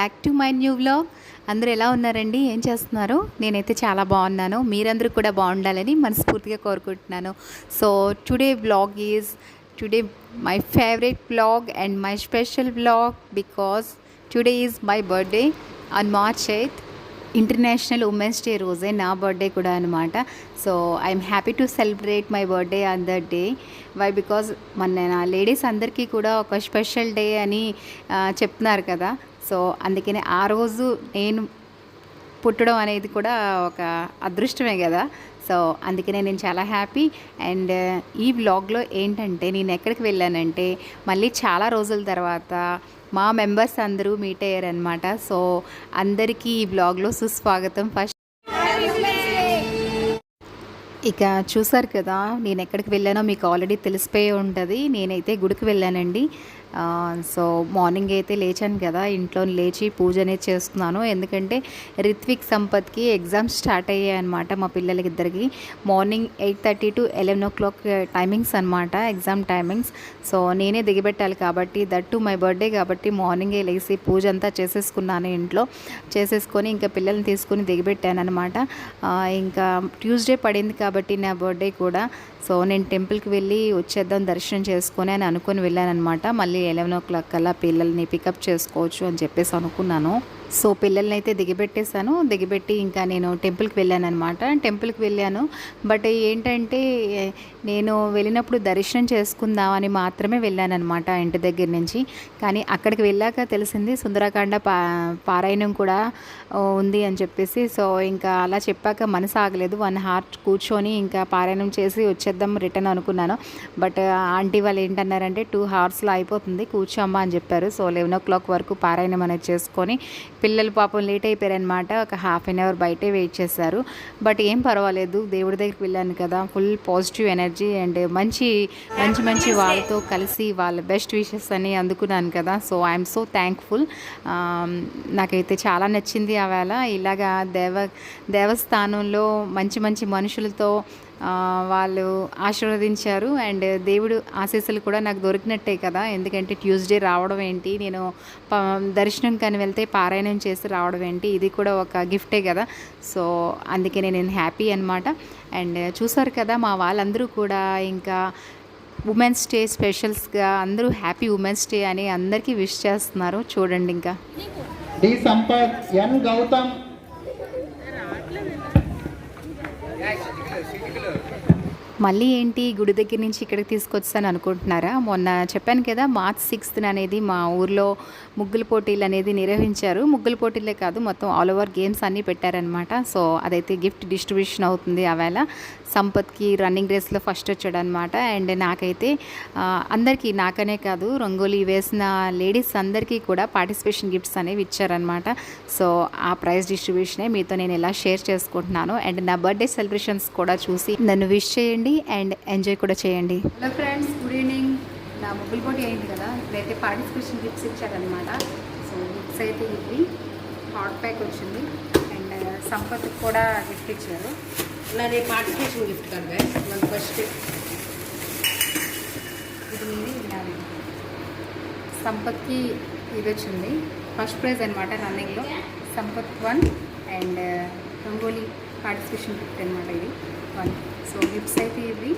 Back to my new vlog. అందరూ ఎలా ఉన్నారండి? ఏం చేస్తున్నారు? నేనైతే చాలా బాగున్నాను. మీరందరూ కూడా బాగుండాలని మనస్ఫూర్తిగా కోరుకుంటున్నాను. So today my favourite vlog and my special vlog because today is my birthday on March 8th. International women's day రోజే నా బర్త్డే కూడా అనమాట. So I'm happy to celebrate my birthday on that day. Why because మన ladies అందరికీ కూడా ఒక special day అని చెప్తున్నారు కదా. సో అందుకనే ఆ రోజు నేను పుట్టడం అనేది కూడా ఒక అదృష్టమే కదా. సో అందుకనే నేను చాలా హ్యాపీ. అండ్ ఈ వ్లాగ్లో ఏంటంటే నేను ఎక్కడికి వెళ్ళానంటే మళ్ళీ చాలా రోజుల తర్వాత మా మెంబర్స్ అందరూ మీట్ అయ్యారనమాట. సో అందరికీ ఈ వ్లాగ్లో సుస్వాగతం. ఫస్ట్ ఇక చూసారు కదా నేను ఎక్కడికి వెళ్ళానో మీకు ఆల్రెడీ తెలిసిపోయి ఉంటుంది. నేనైతే గుడికి వెళ్ళానండి. సో మార్నింగ్ అయితే లేచాను కదా, ఇంట్లో లేచి పూజ అనేది చేస్తున్నాను. ఎందుకంటే రిత్విక్ సంపత్కి ఎగ్జామ్స్ స్టార్ట్ అయ్యాయి అనమాట. మా పిల్లలకి ఇద్దరికి మార్నింగ్ 8:30 to 11 o'clock టైమింగ్స్ అనమాట, ఎగ్జామ్ టైమింగ్స్. సో నేనే దిగబెట్టాలి కాబట్టి దట్టు మై బర్త్డే కాబట్టి మార్నింగే లేచి పూజ అంతా చేసేసుకున్నాను ఇంట్లో. చేసేసుకొని ఇంకా పిల్లల్ని తీసుకుని దిగబెట్టాను అనమాట. ఇంకా ట్యూస్డే పడింది కాబట్టి నా బర్త్డే కూడా. సో నేను టెంపుల్కి వెళ్ళి వచ్చేద్దాం దర్శనం చేసుకొని అని అనుకుని వెళ్ళానమాట. మళ్ళీ 11 o'clock కల్లా పిల్లల్ని పికప్ చేసుకోవచ్చు అని చెప్పేసి అనుకున్నాను. సో పిల్లల్ని అయితే దిగబెట్టేశాను. దిగబెట్టి ఇంకా నేను టెంపుల్కి వెళ్ళాను అనమాట. టెంపుల్కి వెళ్ళాను. బట్ ఏంటంటే నేను వెళ్ళినప్పుడు దర్శనం చేసుకుందామని మాత్రమే వెళ్ళాను అనమాట ఇంటి దగ్గర నుంచి. కానీ అక్కడికి వెళ్ళాక తెలిసింది సుందరకాండ పారాయణం కూడా ఉంది అని చెప్పేసి. సో ఇంకా అలా చెప్పాక మనసు ఆగలేదు. 1 hour కూర్చొని ఇంకా పారాయణం చేసి వచ్చేద్దాం రిటర్న్ అనుకున్నాను. బట్ ఆంటీ వాళ్ళు ఏంటన్నారంటే 2 hours అయిపోతుంది కూర్చోమ్మా అని చెప్పారు. సో 11 o'clock వరకు పారాయణం అనేది చేసుకొని పిల్లలు పాపం లేట్ అయిపోయారనమాట. ఒక 1/2 hour బయటే వెయిట్ చేశారు. బట్ ఏం పర్వాలేదు, దేవుడి దగ్గరికి వెళ్ళాను కదా, ఫుల్ పాజిటివ్ ఎనర్జీ అండ్ మంచి వాళ్ళతో కలిసి వాళ్ళ బెస్ట్ విషెస్ అని అందుకున్నాను కదా. So I'm so thankful. నాకైతే చాలా నచ్చింది ఆ వేళ. ఇలాగా దేవస్థానంలో మంచి మనుషులతో వాళ్ళు ఆశీర్వదించారు. అండ్ దేవుడు ఆశీస్సులు కూడా నాకు దొరికినట్టే కదా. ఎందుకంటే ట్యూస్డే రావడం ఏంటి, నేను దర్శనం కానీ వెళ్తే పారాయణం చేసి రావడం ఏంటి, ఇది కూడా ఒక గిఫ్టే కదా. సో అందుకనే నేను హ్యాపీ అనమాట. అండ్ చూసారు కదా మా వాళ్ళందరూ కూడా ఇంకా ఉమెన్స్ డే స్పెషల్స్గా అందరూ హ్యాపీ ఉమెన్స్ డే అని అందరికీ విష్ చేస్తున్నారు. చూడండి ఇంకా డి సంపత్, ఎన్ గౌతమ్, మళ్ళీ ఏంటి గుడి దగ్గర నుంచి ఇక్కడికి తీసుకొచ్చాను అనుకుంటున్నారా? మొన్న చెప్పాను కదా March 6th అనేది మా ఊర్లో ముగ్గుల పోటీలు అనేది నిర్వహించారు. ముగ్గుల పోటీలే కాదు, మొత్తం ఆల్ ఓవర్ గేమ్స్ అన్నీ పెట్టారనమాట. సో అదైతే గిఫ్ట్ డిస్ట్రిబ్యూషన్ అవుతుంది. ఆవేళ సంపత్కి రన్నింగ్ రేస్లో ఫస్ట్ వచ్చాడనమాట. అండ్ నాకైతే అందరికీ, నాకనే కాదు రంగోలీ వేసిన లేడీస్ అందరికీ కూడా పార్టిసిపేషన్ గిఫ్ట్స్ అనేవి ఇచ్చారనమాట. సో ఆ ప్రైజ్ డిస్ట్రిబ్యూషనే మీతో నేను ఇలా షేర్ చేసుకుంటున్నాను. అండ్ నా బర్త్డే సెలబ్రేషన్స్ కూడా చూసి నన్ను విష్ చేయండి అండ్ ఎంజాయ్ కూడా చేయండి. Hello friends, good evening. నా ముగ్గుల పోటీ అయింది కదా, ఇప్పుడైతే పార్టిసిపేషన్ గిఫ్ట్స్ ఇచ్చారనమాట. సో గిఫ్ట్స్ అయితే ఇవి హాట్ ప్యాక్ వచ్చింది. అండ్ సంపత్కి కూడా గిఫ్ట్ ఇచ్చారు. నాది పార్టిసిపేషన్ గిఫ్ట్ కదా నాకు ఫస్ట్ ఇది మీది నాది. సంపత్కి ఇది వచ్చింది ఫస్ట్ ప్రైజ్ అనమాట రన్నింగ్లో. Sampath 1 and rangoli participation gift అనమాట ఇది 1. సో గిఫ్ట్స్ అయితే ఇవి.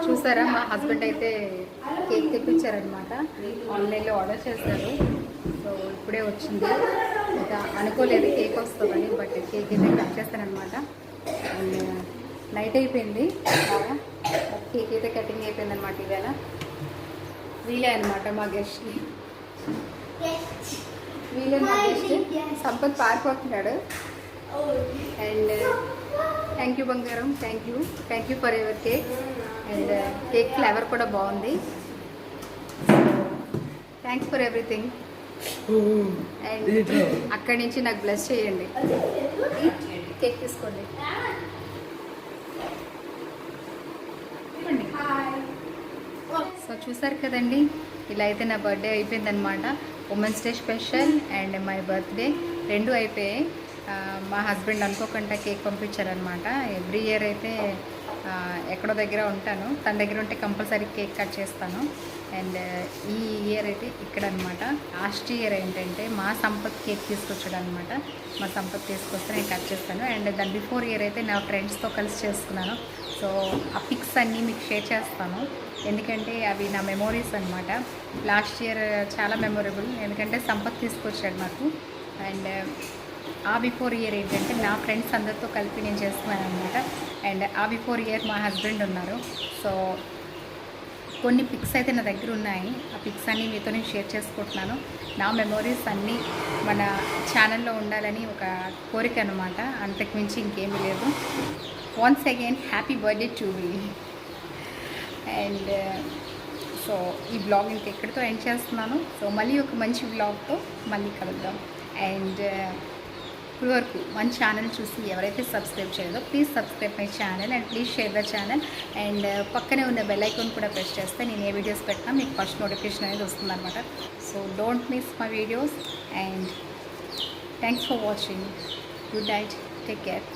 చూసారా మా హస్బెండ్ అయితే కేక్ తెప్పించారనమాట. ఆన్లైన్లో ఆర్డర్ చేశారు. సో ఇప్పుడే వచ్చింది. ఇంకా అనుకోలేదు కేక్ వస్తుందని, బట్ కేక్ అయితే కట్ చేస్తానమాట. అండ్ నైట్ అయిపోయింది బాగా, కేక్ అయితే కటింగ్ అయిపోయింది అనమాట. ఇవాళ వీలే అనమాట మా గెస్ట్కి, వీలే మా గెస్ట్. సంపత్ పారిపోతున్నాడు. అండ్ థ్యాంక్ యూ బంగారం, thank you for your cake. And cake flavour కూడా బాగుంది. Thanks for everything. అండ్ అక్కడి నుంచి నాకు బ్లెస్ చేయండి. కేక్ తీసుకోండి. సో చూసారు కదండి, ఇలా అయితే నా బర్త్డే అయిపోయిందనమాట. Women's day special and my birthday రెండు అయిపోయాయి. మా హస్బెండ్ అనుకోకుండా కేక్ పంపించారనమాట. ఎవ్రీ ఇయర్ అయితే ఎక్కడో దగ్గర ఉంటాను, తన దగ్గర ఉంటే కంపల్సరీ కేక్ కట్ చేస్తాను. అండ్ ఈ ఇయర్ అయితే ఇక్కడ అనమాట. లాస్ట్ ఇయర్ ఏంటంటే మా సంపత్ కేక్ తీసుకొచ్చాడు అనమాట. మా సంపత్ తీసుకొస్తే నేను కట్ చేస్తాను. అండ్ దాని బిఫోర్ ఇయర్ అయితే నా ఫ్రెండ్స్తో కలిసి చేసుకున్నాను. సో ఆ పిక్స్ అన్నీ మీకు షేర్ చేస్తాను, ఎందుకంటే అవి నా మెమోరీస్ అనమాట. లాస్ట్ ఇయర్ చాలా మెమొరబుల్, ఎందుకంటే సంపత్ తీసుకొచ్చాడు నాకు. అండ్ ఆ బిఫోర్ ఇయర్ ఏంటంటే నా ఫ్రెండ్స్ అందరితో కలిపి నేను చేస్తున్నాను అనమాట. అండ్ ఆ బిఫోర్ ఇయర్ మా హస్బెండ్ ఉన్నారు. సో కొన్ని పిక్స్ అయితే నా దగ్గర ఉన్నాయి. ఆ పిక్స్ అన్నీ మీతో నేను షేర్ చేసుకుంటున్నాను. నా మెమోరీస్ అన్నీ మన ఛానల్లో ఉండాలని ఒక కోరిక అనమాట, అంతకుమించి ఇంకేమీ లేదు. Once again happy birthday to me. And so ఈ బ్లాగ్ ఇంకెక్కడితో ఎండ్ చేస్తున్నాను. సో మళ్ళీ ఒక మంచి బ్లాగ్తో మళ్ళీ కలుద్దాం. అండ్ ఇప్పుడు వరకు మన ఛానల్ చూసి ఎవరైతే సబ్స్క్రైబ్ చేయలేదో please subscribe my channel and please share the channel. And పక్కనే ఉన్న బెల్ ఐకాన్ కూడా ప్రెస్ చేస్తే నేను ఏ వీడియోస్ పెట్టినా మీకు ఫస్ట్ నోటిఫికేషన్ అనేది వస్తుందన్నమాట. So don't miss my videos. And thanks for watching. Good night, take care.